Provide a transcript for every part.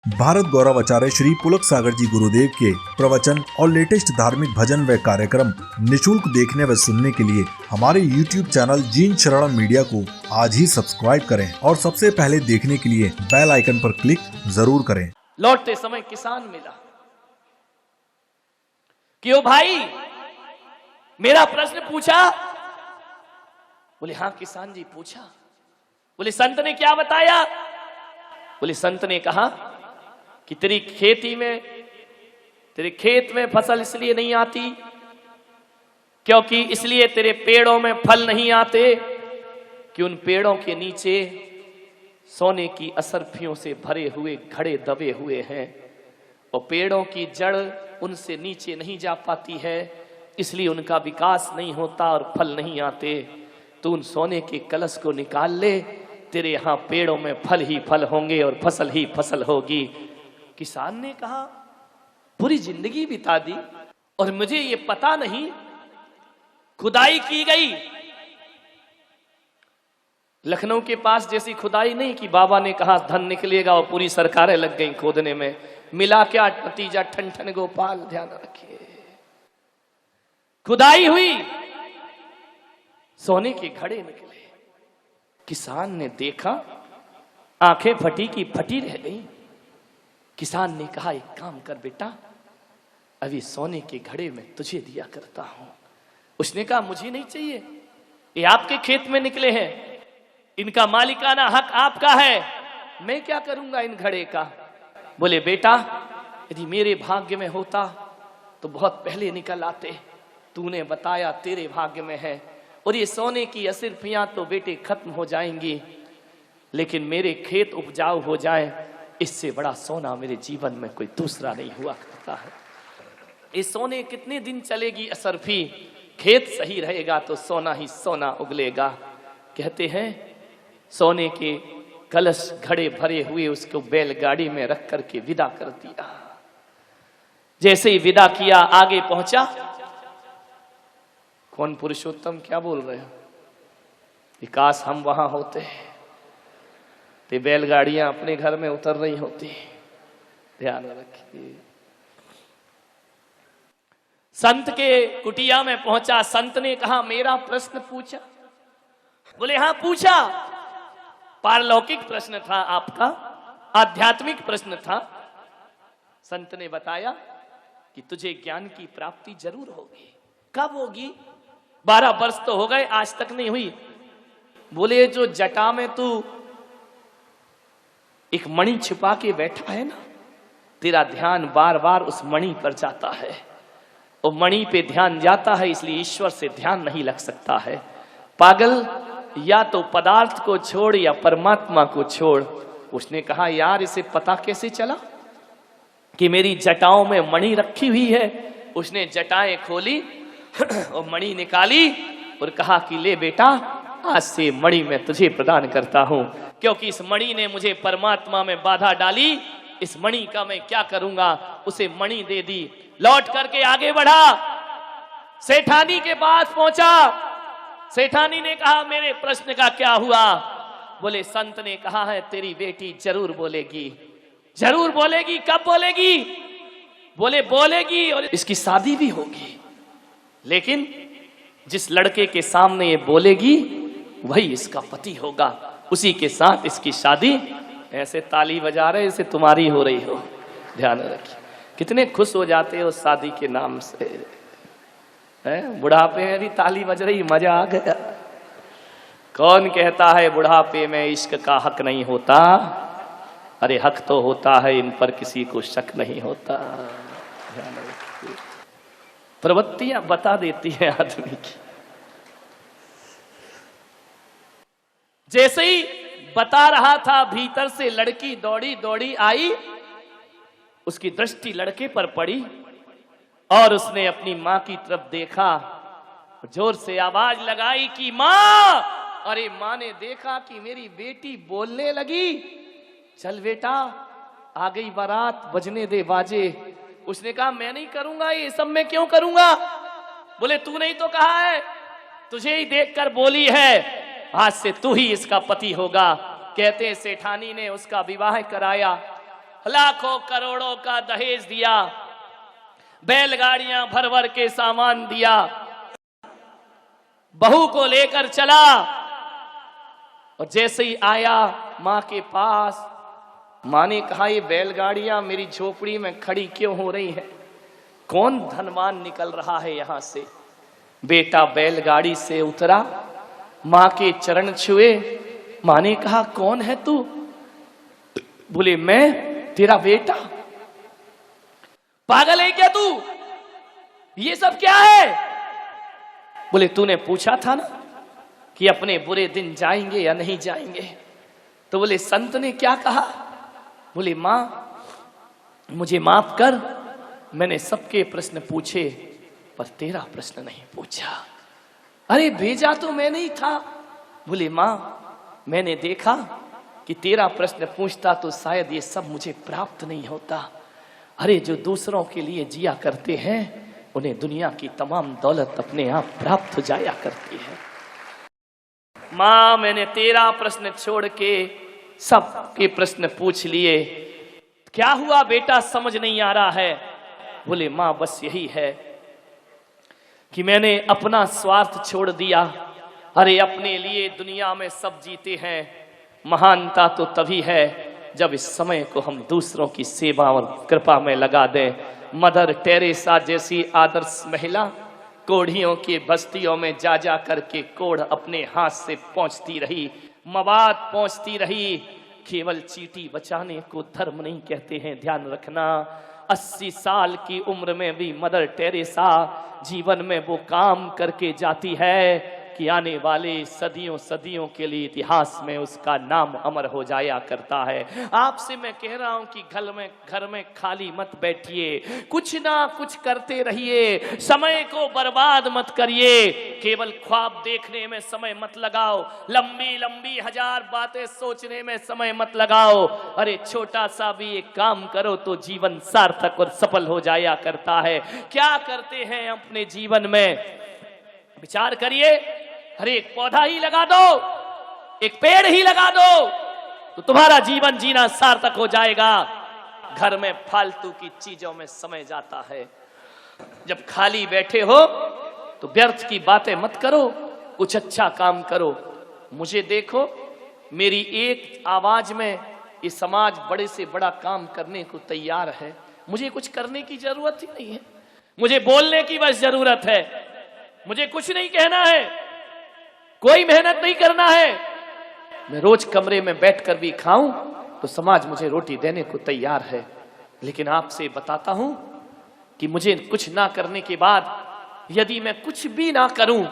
भारत गौरव आचार्य श्री पुलक सागर जी गुरुदेव के प्रवचन और लेटेस्ट धार्मिक भजन व कार्यक्रम निशुल्क देखने व सुनने के लिए हमारे YouTube चैनल जीन शरणम मीडिया को आज ही सब्सक्राइब करें और सबसे पहले देखने के लिए बेल आइकन पर क्लिक जरूर करें। लौटते समय किसान मिला कि ओ भाई मेरा प्रश्न पूछा। बोले हाँ किसान जी पूछा। बोले संत ने क्या बताया? बोले संत ने कहा कि तेरे खेत में फसल इसलिए नहीं आती क्योंकि इसलिए तेरे पेड़ों में फल नहीं आते कि उन पेड़ों के नीचे सोने की असरफियों से भरे हुए घड़े दबे हुए हैं और पेड़ों की जड़ उनसे नीचे नहीं जा पाती है, इसलिए उनका विकास नहीं होता और फल नहीं आते। तो उन सोने के कलश को निकाल ले, तेरे यहां पेड़ों में फल ही फल होंगे और फसल ही फसल होगी। किसान ने कहा पूरी जिंदगी बिता दी और मुझे ये पता नहीं खुदाई की गई। लखनऊ के पास जैसी खुदाई नहीं कि बाबा ने कहा धन निकलेगा और पूरी सरकारें लग गई खोदने में। मिला क्या नतीजा? ठन ठन गोपाल, ध्यान रखिए। खुदाई हुई, सोने के घड़े निकले। किसान ने देखा, आंखें फटी की फटी रह गई। किसान ने कहा एक काम कर बेटा, अभी सोने के घड़े में तुझे दिया करता हूं। उसने कहा मुझे नहीं चाहिए, ये आपके खेत में निकले हैं, इनका मालिकाना हक आपका है, मैं क्या करूंगा इन घड़े का। बोले बेटा यदि मेरे भाग्य में होता तो बहुत पहले निकल आते, तूने बताया तेरे भाग्य में है और ये सोने की असरफियां तो बेटे खत्म हो जाएंगी, लेकिन मेरे खेत उपजाऊ हो जाए, इससे बड़ा सोना मेरे जीवन में कोई दूसरा नहीं हुआ करता है। ये सोने कितने दिन चलेगी असरफी, खेत सही रहेगा तो सोना ही सोना उगलेगा। कहते हैं सोने के कलश घड़े भरे हुए उसको बैलगाड़ी में रख करके विदा कर दिया। जैसे ही विदा किया आगे पहुंचा, कौन पुरुषोत्तम क्या बोल रहे हो? काश हम वहां होते तो बैलगाड़ियां अपने घर में उतर रही होती। ध्यान रखिए। संत के कुटिया में पहुंचा, संत ने कहा मेरा प्रश्न पूछा। बोले हाँ पूछा। पारलौकिक प्रश्न था आपका, आध्यात्मिक प्रश्न था। संत ने बताया कि तुझे ज्ञान की प्राप्ति जरूर होगी। कब होगी? 12 वर्ष तो हो गए, आज तक नहीं हुई। बोले जो जटा में तू एक मणि छिपा के बैठा है ना, तेरा ध्यान बार बार उस मणि पर जाता है और मणि पे ध्यान जाता है, इसलिए ईश्वर से ध्यान नहीं लग सकता है। पागल, या तो पदार्थ को छोड़ या परमात्मा को छोड़। उसने कहा यार इसे पता कैसे चला कि मेरी जटाओं में मणि रखी हुई है? उसने जटाएं खोली और मणि निकाली और कहा कि ले बेटा, आज से मणि मैं तुझे प्रदान करता हूं, क्योंकि इस मणि ने मुझे परमात्मा में बाधा डाली। इस मणि का मैं क्या करूंगा? उसे मणि दे दी। लौट करके आगे बढ़ा, सेठानी के पास पहुंचा। सेठानी ने कहा मेरे प्रश्न का क्या हुआ? बोले संत ने कहा है तेरी बेटी जरूर बोलेगी, जरूर बोलेगी। कब बोलेगी? बोले बोलेगी और इसकी शादी भी होगी, लेकिन जिस लड़के के सामने ये बोलेगी वही इसका पति होगा, उसी के साथ इसकी शादी। ऐसे ताली बजा रहे जैसे तुम्हारी हो रही हो। ध्यान रखिए, कितने खुश हो जाते हो शादी के नाम से। बुढ़ापे में भी ताली बज रही, मजा आ गया। कौन कहता है बुढ़ापे में इश्क का हक नहीं होता? अरे हक तो होता है, इन पर किसी को शक नहीं होता। ध्यान रखिए, प्रवृत्तियां बता देती है आदमी की। जैसे ही बता रहा था, भीतर से लड़की दौड़ी दौड़ी आई। उसकी दृष्टि लड़के पर पड़ी और उसने अपनी मां की तरफ देखा, जोर से आवाज लगाई कि मां। अरे मां ने देखा कि मेरी बेटी बोलने लगी। चल बेटा, आ गई बारात, बजने दे बाजे। उसने कहा मैं नहीं करूंगा, ये सब मैं क्यों करूंगा? बोले तू नहीं तो कहा है, तुझे ही देखकर बोली है, आज से तू ही इसका पति होगा। कहते सेठानी ने उसका विवाह कराया लाखों करोड़ों का दहेज दिया, बैलगाड़ियां भर भर के सामान दिया, बहू को लेकर चला और जैसे ही आया मां के पास, मां ने कहा ये बैलगाड़ियां मेरी झोपड़ी में खड़ी क्यों हो रही है? कौन धनवान निकल रहा है यहां से? बेटा बैलगाड़ी से उतरा, मां के चरण छुए। मां ने कहा कौन है तू? बोले मैं तेरा बेटा। पागल है क्या तू? ये सब क्या है? बोले तूने पूछा था ना कि अपने बुरे दिन जाएंगे या नहीं जाएंगे। तो बोले संत ने क्या कहा? बोले मां मुझे माफ कर, मैंने सबके प्रश्न पूछे पर तेरा प्रश्न नहीं पूछा। अरे भेजा तो मैं नहीं था। बोले मां मैंने देखा कि तेरा प्रश्न पूछता तो शायद ये सब मुझे प्राप्त नहीं होता। अरे जो दूसरों के लिए जिया करते हैं उन्हें दुनिया की तमाम दौलत अपने आप प्राप्त हो जाया करती है। मां मैंने तेरा प्रश्न छोड़ के सबके प्रश्न पूछ लिए। क्या हुआ बेटा, समझ नहीं आ रहा है? बोले मां बस यही है कि मैंने अपना स्वार्थ छोड़ दिया। अरे अपने लिए दुनिया में सब जीते हैं, महानता तो तभी है जब इस समय को हम दूसरों की सेवा और कृपा में लगा दें। मदर टेरेसा जैसी आदर्श महिला कोढ़ियों की बस्तियों में जा जा करके कोढ़ अपने हाथ से पहुंचती रही, मवाद पहुंचती रही। केवल चीटी बचाने को धर्म नहीं कहते हैं, ध्यान रखना। 80 साल की उम्र में भी मदर टेरेसा जीवन में वो काम करके जाती है कि आने वाले सदियों सदियों के लिए इतिहास में उसका नाम अमर हो जाया करता है। आपसे मैं कह रहा हूं कि घर में खाली मत बैठिए, कुछ ना कुछ करते रहिए, समय को बर्बाद मत करिए। केवल ख्वाब देखने में समय मत लगाओ, लंबी लंबी 1000 बातें सोचने में समय मत लगाओ। अरे छोटा सा भी एक काम करो तो जीवन सार्थक और सफल हो जाया करता है। क्या करते हैं अपने जीवन में, विचार करिए। अरे एक पौधा ही लगा दो, एक पेड़ ही लगा दो तो तुम्हारा जीवन जीना सार्थक हो जाएगा। घर में फालतू की चीजों में समय जाता है। जब खाली बैठे हो तो व्यर्थ की बातें मत करो, कुछ अच्छा काम करो। मुझे देखो, मेरी एक आवाज में ये समाज बड़े से बड़ा काम करने को तैयार है। मुझे कुछ करने की जरूरत ही नहीं है, मुझे बोलने की बस जरूरत है। मुझे कुछ नहीं कहना है, कोई मेहनत नहीं करना है। मैं रोज कमरे में बैठकर भी खाऊं तो समाज मुझे रोटी देने को तैयार है। लेकिन आपसे बताता हूं कि मुझे कुछ ना करने के बाद यदि मैं कुछ भी ना करूं,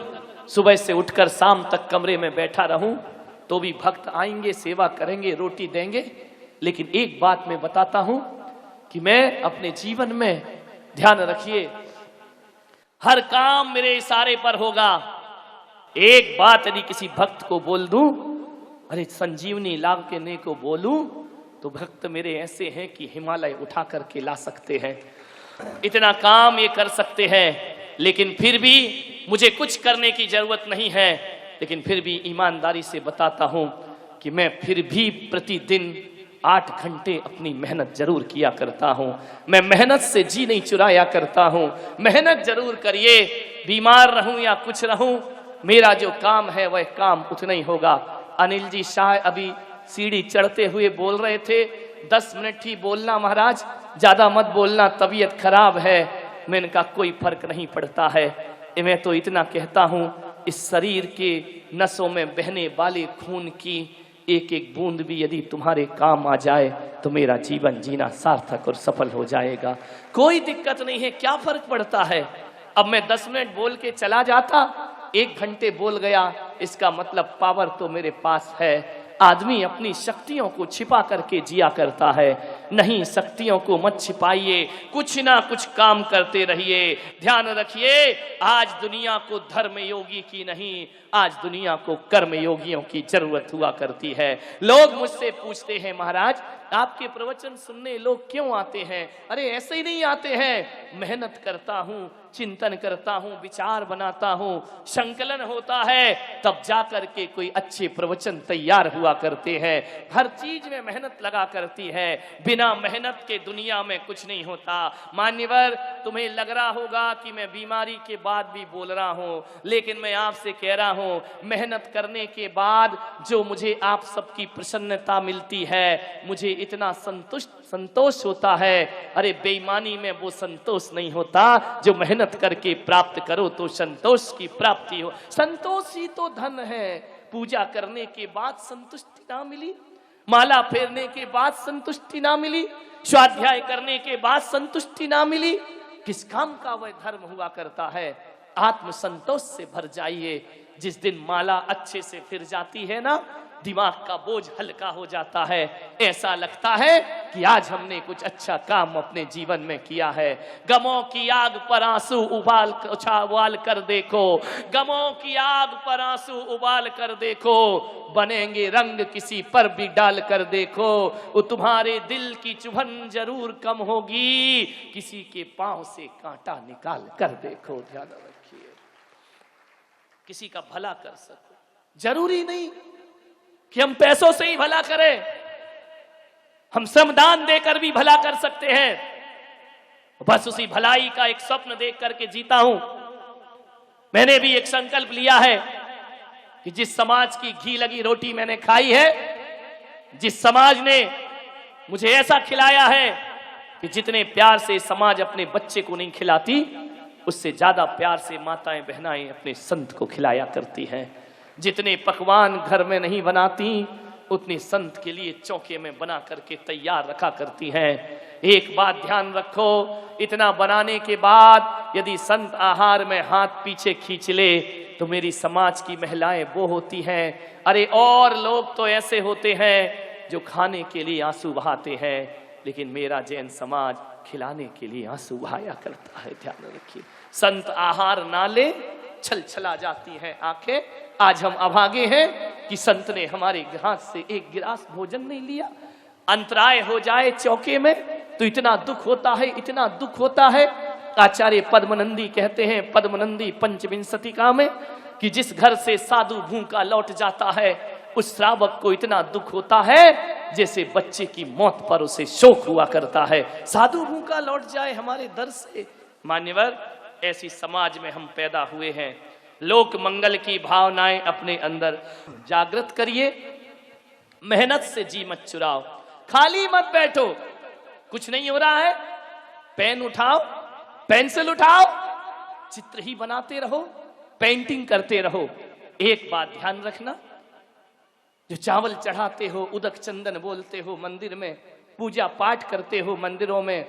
सुबह से उठकर शाम तक कमरे में बैठा रहूं, तो भी भक्त आएंगे, सेवा करेंगे, रोटी देंगे। लेकिन एक बात मैं बताता हूं कि मैं अपने जीवन में, ध्यान रखिए, हर काम मेरे इशारे पर होगा। एक बात यदि किसी भक्त को बोल दूं, अरे संजीवनी लाने को बोलूं, तो भक्त मेरे ऐसे हैं कि हिमालय उठा करके ला सकते हैं, इतना काम ये कर सकते हैं। लेकिन फिर भी मुझे कुछ करने की जरूरत नहीं है। लेकिन फिर भी ईमानदारी से बताता हूं कि मैं फिर भी प्रतिदिन 8 घंटे अपनी मेहनत जरूर किया करता हूं। मैं मेहनत से जी नहीं चुराया करता हूं। मेहनत जरूर करिए, बीमार रहूं या कुछ रहूं, मेरा जो काम है वह काम उतना ही होगा। अनिल जी शाह अभी सीढ़ी चढ़ते हुए बोल रहे थे, 10 मिनट ही बोलना महाराज, ज्यादा मत बोलना, तबीयत खराब है। मैंने कहा कोई फर्क नहीं पड़ता है, मैं तो इतना कहता हूं, इस शरीर के नसों में बहने वाले खून की एक एक बूंद भी यदि तुम्हारे काम आ जाए तो मेरा जीवन जीना सार्थक और सफल हो जाएगा। कोई दिक्कत नहीं है, क्या फर्क पड़ता है। अब मैं 10 मिनट बोल के चला जाता, 1 घंटे बोल गया, इसका मतलब पावर तो मेरे पास है। आदमी अपनी शक्तियों को छिपा करके जिया करता है, नहीं, शक्तियों को मत छिपाइए, कुछ ना कुछ काम करते रहिए। ध्यान रखिए, आज दुनिया को धर्म योगी की नहीं, आज दुनिया को कर्म योगियों की जरूरत हुआ करती है। लोग मुझसे पूछते हैं महाराज आपके प्रवचन सुनने लोग क्यों आते हैं? अरे ऐसे ही नहीं आते हैं, मेहनत करता हूं, चिंतन करता हूं, विचार बनाता हूं, संकलन होता है, तब जाकर के कोई अच्छे प्रवचन तैयार हुआ करते हैं। हर चीज में मेहनत लगा करती है। बिना बिना मेहनत के दुनिया में कुछ नहीं होता। मान्यवर, तुम्हें लग रहा होगा कि मैं बीमारी के बाद भी बोल रहा हूं, लेकिन मैं आपसे कह रहा हूं, मेहनत करने के बाद जो मुझे आप सबकी प्रसन्नता मिलती है, मुझे इतना संतोष होता है। अरे बेईमानी में वो संतोष नहीं होता जो मेहनत करके प्राप्त करो तो संतोष की प्राप्ति हो। संतोष ही तो धन है। पूजा करने के बाद संतुष्टि ना मिली, माला फेरने के बाद संतुष्टि ना मिली, स्वाध्याय करने के बाद संतुष्टि ना मिली, किस काम का वह धर्म हुआ करता है? आत्म संतोष से भर जाइए। जिस दिन माला अच्छे से फिर जाती है ना, दिमाग का बोझ हल्का हो जाता है। ऐसा लगता है कि आज हमने कुछ अच्छा काम अपने जीवन में किया है। गमों की आग पर आंसू उबाल कर देखो, गमों की आग पर आंसू उबाल कर देखो, बनेंगे रंग किसी पर भी डाल कर देखो, वो तुम्हारे दिल की चुभन जरूर कम होगी, किसी के पांव से कांटा निकाल कर देखो। ध्यान रखिए, किसी का भला कर सको। जरूरी नहीं कि हम पैसों से ही भला करें, हम श्रमदान देकर भी भला कर सकते हैं। बस उसी भलाई का एक स्वप्न देख करके जीता हूं। मैंने भी एक संकल्प लिया है कि जिस समाज की घी लगी रोटी मैंने खाई है, जिस समाज ने मुझे ऐसा खिलाया है कि जितने प्यार से समाज अपने बच्चे को नहीं खिलाती, उससे ज्यादा प्यार से माताएं बहनाएं अपने संत को खिलाया करती हैं। जितने पकवान घर में नहीं बनाती, उतने संत के लिए चौके में बना करके तैयार रखा करती हैं। एक बात ध्यान रखो, इतना बनाने के बाद यदि संत आहार में हाथ पीछे खींच ले तो मेरी समाज की महिलाएं वो होती हैं। अरे और लोग तो ऐसे होते हैं जो खाने के लिए आंसू बहाते हैं, लेकिन मेरा जैन समाज खिलाने के लिए आंसू बहाया करता है। ध्यान रखिए, संत आहार ना ले छल छला जाती हैं आंखें। आज हम अभागे हैं कि संत ने हमारे हाथ से एक गिलास भोजन नहीं लिया। अंतराय हो जाए चौके में तो इतना दुख होता है, इतना दुख होता है। आचार्य पद्मनंदी कहते हैं, पद्मनंदी पंचविंशतिका में, कि जिस घर से साधु भूखा लौट जाता है उस श्रावक को इतना दुख होता है जैसे बच्चे की मौत पर उसे शोक हुआ करता है। साधु भूखा लौट जाए हमारे दर से। मान्यवर, ऐसी समाज में हम पैदा हुए हैं। लोक मंगल की भावनाएं अपने अंदर जागृत करिए। मेहनत से जी मत चुराओ, खाली मत बैठो। कुछ नहीं हो रहा है, पेन उठाओ, पेंसिल उठाओ, चित्र ही बनाते रहो, पेंटिंग करते रहो। एक बात ध्यान रखना, जो चावल चढ़ाते हो, उदक चंदन बोलते हो मंदिर में, पूजा पाठ करते हो मंदिरों में,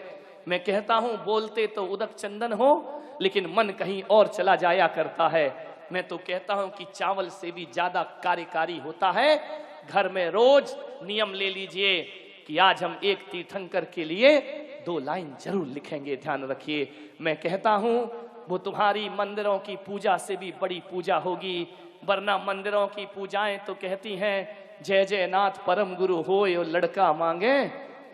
मैं कहता हूं बोलते तो उदक चंदन हो लेकिन मन कहीं और चला जाया करता है। मैं तो कहता हूं कि चावल से भी ज्यादा कार्यकारी होता है। घर में रोज नियम ले लीजिए कि आज हम एक तीर्थंकर के लिए 2 लाइन जरूर लिखेंगे। ध्यान रखिए, मैं कहता हूं वो तुम्हारी मंदिरों की पूजा से भी बड़ी पूजा होगी। वरना मंदिरों की पूजाएं तो कहती हैं जय जय नाथ परम गुरु होए और लड़का मांगे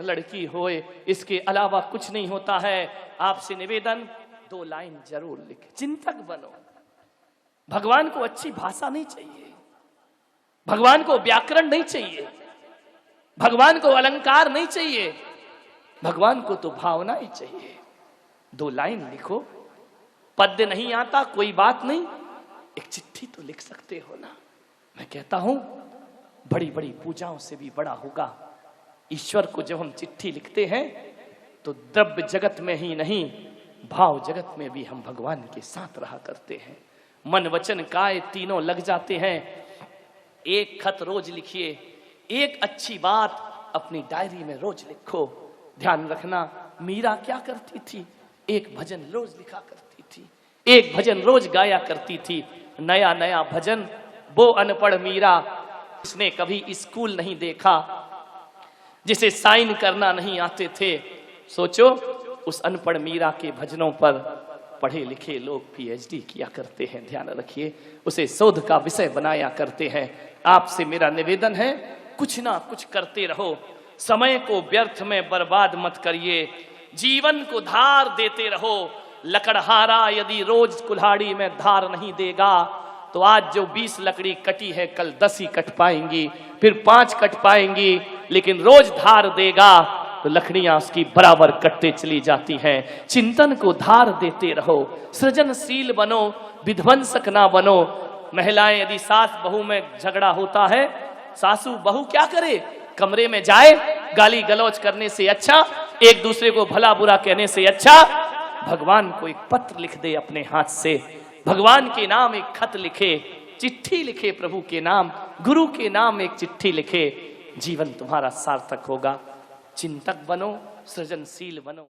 लड़की होए, इसके अलावा कुछ नहीं होता है। आपसे निवेदन, 2 लाइन जरूर लिखे। चिंतक बनो। भगवान को अच्छी भाषा नहीं चाहिए, भगवान को व्याकरण नहीं चाहिए, भगवान को अलंकार नहीं चाहिए, भगवान को तो भावना ही चाहिए। 2 लाइन लिखो। पद्य नहीं आता कोई बात नहीं, एक चिट्ठी तो लिख सकते हो ना। मैं कहता हूं बड़ी बड़ी पूजाओं से भी बड़ा होगा। ईश्वर को जब हम चिट्ठी लिखते हैं तो द्रव्य जगत में ही नहीं, भाव जगत में भी हम भगवान के साथ रहा करते हैं। मन वचन काय तीनों लग जाते हैं। एक खत रोज लिखिए, एक अच्छी बात अपनी डायरी में रोज लिखो। ध्यान रखना, मीरा क्या करती थी? एक भजन रोज लिखा करती थी, एक भजन रोज गाया करती थी। नया नया भजन। वो अनपढ़ मीरा, इसने कभी स्कूल नहीं देखा, जिसे साइन करना नहीं आते थे। सोचो, उस अनपढ़ मीरा के भजनों पर पढ़े लिखे लोग पीएचडी किया करते हैं। ध्यान रखिए, उसे शोध का विषय बनाया करते हैं। आपसे मेरा निवेदन है, कुछ ना कुछ करते रहो। समय को व्यर्थ में बर्बाद मत करिए, जीवन को धार देते रहो। लकड़हारा यदि रोज कुल्हाड़ी में धार नहीं देगा तो आज जो 20 लकड़ी कटी है कल 10 ही कट पाएंगी, फिर 5 कट पाएंगी। लेकिन रोज धार देगा तो लकड़ियां उसकी बराबर कटते चली जाती हैं। चिंतन को धार देते रहो, सृजनशील बनो, विध्वंसक ना बनो। महिलाएं यदि सास बहू में झगड़ा होता है, सासू बहू क्या करे, कमरे में जाए, गाली गलौज करने से अच्छा, एक दूसरे को भला बुरा कहने से अच्छा भगवान को एक पत्र लिख दे अपने हाथ से, भगवान के नाम एक खत लिखे, चिट्ठी लिखे, प्रभु के नाम, गुरु के नाम एक चिट्ठी लिखे, जीवन तुम्हारा सार्थक होगा। चिंतक बनो, सृजनशील बनो।